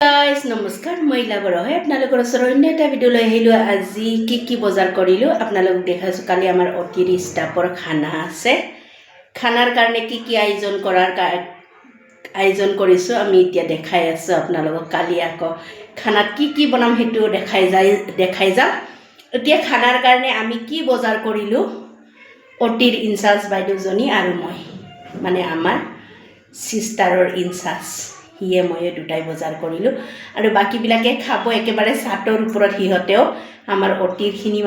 guys नमस्कार मैं लाबर है आपनालोकर अन्य एटा भिडिओ লৈ আহিলো আজি কি বজাৰ কৰিলো আপোনালোকক দেখাইছো কালি আমাৰ অতিৰি ষ্টাফৰ খানা আছে খানাৰ কাৰণে কি আয়োজন কৰিছো আমি এতিয়া দেখাই আছো আপোনালোকক কালি আকৌ খানাত কি বনাম হেতু দেখাই যাম এতিয়া খানাৰ কাৰণে আমি কি বজাৰ কৰিলো অতিৰ ইনচাৰ্জ বাইদেউজনী আৰু মই মানে আমাৰ সিস্টাৰৰ ইনচাৰ্জ হিয়ে ময়ে দুটাই বজাৰ কৰিলো আৰু বাকি বিলাকে খাব একেবাৰে সাতৰ ওপৰত হিহতেও আমাৰ অতিৰখিনি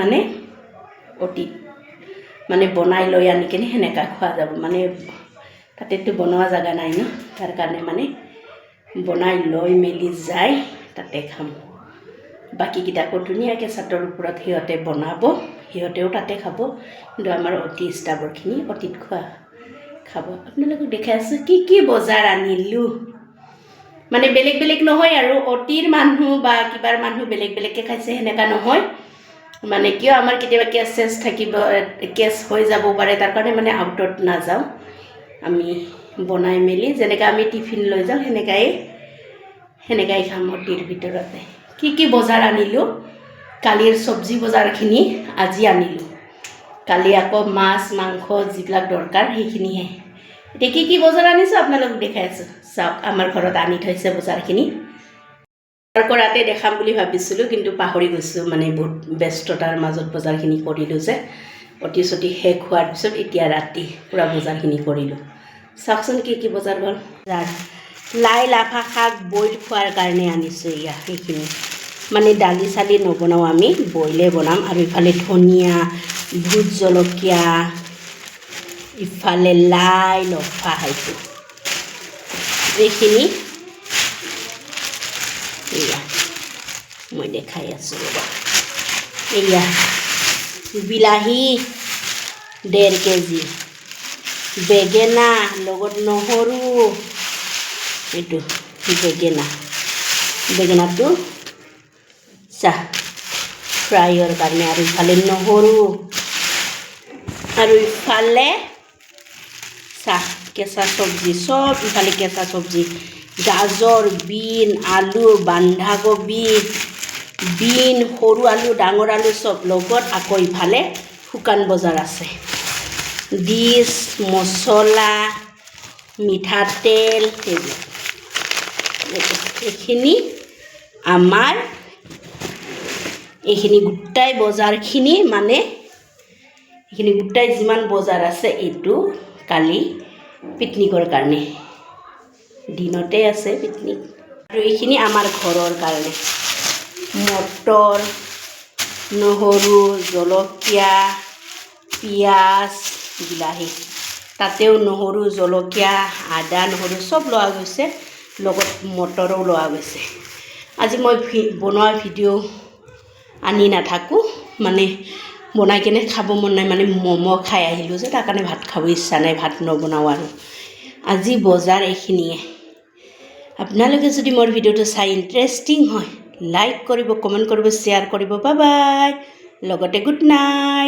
মানে বনাই লৈ আনি কেনে হেনেকা খোৱা যাব মানে তাতেটো বনোৱা জাগা নাই ন তাৰ কাৰণে মানে বনাই লৈ মেলি যায় তাতে খাম বাকি কিটাকো ধুনিয়াকে সাতৰ ওপৰত হিহতে বনাব হিহতেও তাতে খাব কিন্তু আমাৰ অতি ষ্টাফৰখিনি অতিত খোৱা খাব আপোনালোকক দেখাই আছো কি বজাৰ আনিলো মানে বেলেগ নহয় আৰু অতিৰ মানুহ বা কিবাৰ মানুহ বেলেগ কে খাইছে হেনেকা নহয় মানে কিয় আমাৰ কেতিয়াবা কেছ থাকিব কেছ হৈ যাব পাৰে তাৰ কাৰণে মানে আউটত না যাও আমি বনাই মেলি যেনেকা আমি টিফিন লৈ যাও হেনেকাই খাম অতিৰ ভিতৰতে কি বজাৰ আনিলো কালিৰ সবজি বজাৰখিনি আজি আনিলো কালি আকৌ মাছ মাংস যিবিলাক দৰকাৰ হেখিনিহে এতিয়া কি বজাৰ আনিছো আপোনালোকক দেখাই আছো চাওক আমাৰ ঘৰত আনি থৈছে বজাৰখিনি আৰু কৰাতে দেখাম বুলি ভাবিছিলো কিন্তু পাহৰি গৈছো মানে বহুত ব্যস্ততাৰ মাজত বজাৰখিনি কৰিলো যে অতি শেষ হোৱাৰ পিছত এতিয়া ৰাতি পুৰা বজাৰখিনি কৰিলো চাওকচোন কি বজাৰ গল লাই লাফা শাক বইল খোৱাৰ কাৰণে আনিছো ইয়া হেখিনি মানে দালি চালি নবনাও আমি বইলে বনাম আৰু ইফালে ধনিয়া ভুট জলকীয়া ইফালে লাই লফা হাইটো এইখিনি এয়া মই দেখাই আছো এয়া বিলাহী 1.5 কেজি বেগেনা লগত নহৰু এটো বেগেনাটো চা ফ্ৰাইৰ কাৰণে আৰু ইফালে নহৰু আৰু ইফালে চা কেঁচা সবজি সব ইফালে কেঁচা সবজি গাজৰ বিন আলু বন্ধাকবি বিন সৰু আলু ডাঙৰ আলু সব লগত আকৌ ইফালে শুকান বজাৰ আছে ডিশ মছলা মিঠাতেল এইখিনি আমাৰ এইখিনি গুটাই বজাৰখিনি মানে এইখিনি গুটাই যিমান বজাৰ আছে এটো কালি পিকনিকৰ কাৰণে দিনতে আছে পিকনিক আৰু এইখিনি আমাৰ ঘৰৰ কাৰণে মটৰ নহৰু জলকীয়া পিয়াজ বিলাহী তাতেও নহৰু জলকীয়া আদা নহৰু সব লোৱা গৈছে লগত মটৰো লোৱা গৈছে আজি মই বনোৱা ভিডিও আনি নাথাকো মানে বনাই কেনে খাব মন নাই মানে মমো খাই আহিলো যে তাৰ কাৰণে ভাত খাব ইচ্ছা নাই ভাত নবনাও আৰু আজি বজাৰ এইখিনিয়ে আপোনালোকে যদি মোৰ ভিডিওটো চাই ইন্টাৰেষ্টিং হয় লাইক কৰিব কমেন্ট কৰিব শেয়াৰ কৰিব বাই বাই লগতে গুড নাইট